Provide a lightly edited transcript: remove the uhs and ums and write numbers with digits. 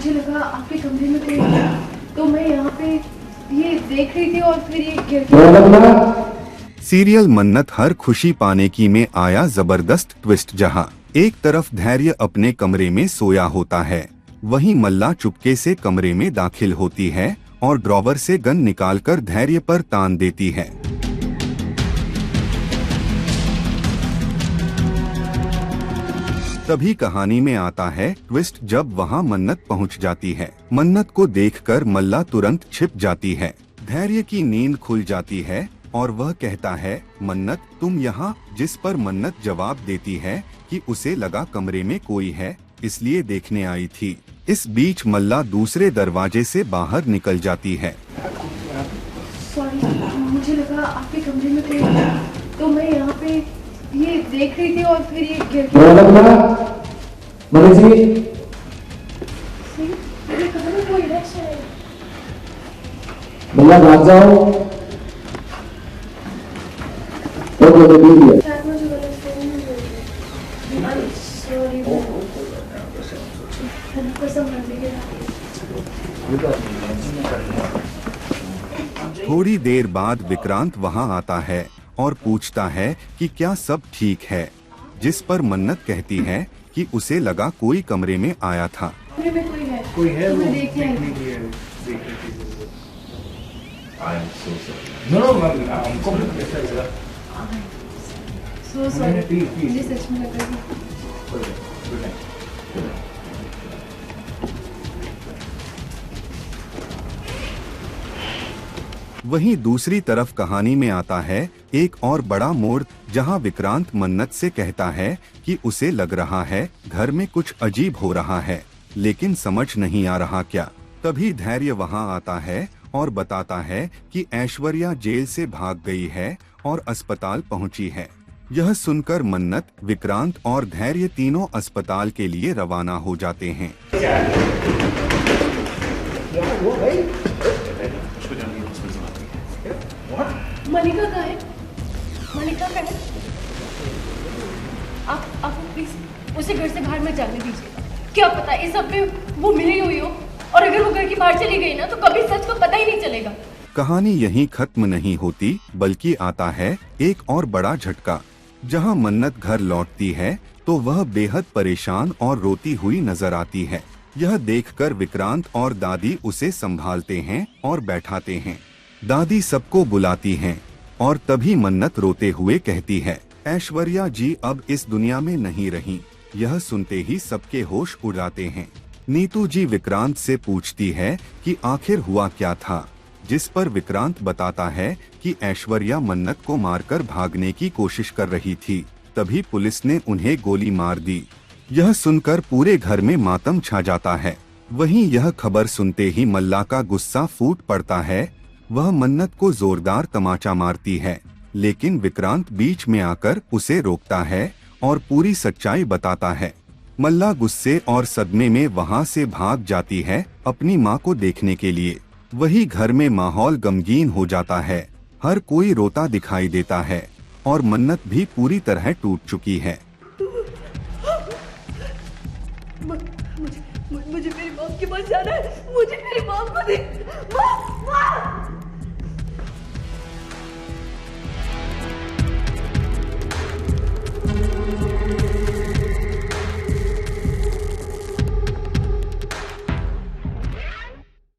मुझे लगा आपके कमरे में कोई है, तो मैं यहाँ पे ये देख रही थी और फिर ये गिर गया। सीरियल मन्नत हर खुशी पाने की में आया जबरदस्त ट्विस्ट, जहां एक तरफ धैर्य अपने कमरे में सोया होता है, वहीं मल्ला चुपके से कमरे में दाखिल होती है और ड्रॉवर से गन निकालकर धैर्य पर तान देती है। तभी कहानी में आता है ट्विस्ट, जब वहां मन्नत पहुंच जाती है। मन्नत को देखकर मल्ला तुरंत छिप जाती है। धैर्य की नींद खुल जाती है और वह कहता है, मन्नत तुम यहाँ? जिस पर मन्नत जवाब देती है कि उसे लगा कमरे में कोई है, इसलिए देखने आई थी। इस बीच मल्ला दूसरे दरवाजे से बाहर निकल जाती है। सॉरी, मुझे लगा आपके कमरे में कोई है, तो मैं यहाँ पे ये देख रही थी और फिर ये गिर गया। मल्ला भाग जाओ। थोड़ी देर बाद विक्रांत वहां आता है और पूछता है कि क्या सब ठीक है, जिस पर मन्नत कहती है कि उसे लगा कोई कमरे में आया था। कोई है वो देखने आई थी। So sorry, मुझे सच में लगा कि वहीं दूसरी तरफ कहानी में आता है एक और बड़ा मोड़, जहां विक्रांत मन्नत से कहता है कि उसे लग रहा है घर में कुछ अजीब हो रहा है, लेकिन समझ नहीं आ रहा क्या। तभी धैर्य वहां आता है और बताता है कि ऐश्वर्या जेल से भाग गई है और अस्पताल पहुंची है। यह सुनकर मन्नत, विक्रांत और धैर्य तीनों अस्पताल के लिए रवाना हो जाते हैं। मलिका कहाँ है? मलिका कहाँ है? आप प्लीज उसे घर से बाहर मत जाने दीजिए। क्या पता इस सब में वो मिली हुई हो, और अगर वो घर के बाहर चली गई ना, तो कभी सच को पता ही नहीं चलेगा। कहानी यहीं खत्म नहीं होती, बल्कि आता है एक और बड़ा झटका। जहां मन्नत घर लौटती है तो वह बेहद परेशान और रोती हुई नजर आती है। यह देखकर विक्रांत और दादी उसे संभालते हैं और बैठाते हैं। दादी सबको बुलाती हैं और तभी मन्नत रोते हुए कहती है, ऐश्वर्या जी अब इस दुनिया में नहीं रही। यह सुनते ही सबके होश उड़ जाते हैं। नीतू जी विक्रांत से पूछती है कि आखिर हुआ क्या था, जिस पर विक्रांत बताता है कि ऐश्वर्या मन्नत को मारकर भागने की कोशिश कर रही थी, तभी पुलिस ने उन्हें गोली मार दी। यह सुनकर पूरे घर में मातम छा जाता है। वहीं यह खबर सुनते ही मल्ला का गुस्सा फूट पड़ता है। वह मन्नत को जोरदार तमाचा मारती है, लेकिन विक्रांत बीच में आकर उसे रोकता है और पूरी सच्चाई बताता है। मल्ला गुस्से और सदमे में वहां से भाग जाती है अपनी मां को देखने के लिए। वही घर में माहौल गमगीन हो जाता है। हर कोई रोता दिखाई देता है और मन्नत भी पूरी तरह टूट चुकी है। मुझे मेरी मॉम के पास जाना है। मुझे मेरी मॉम को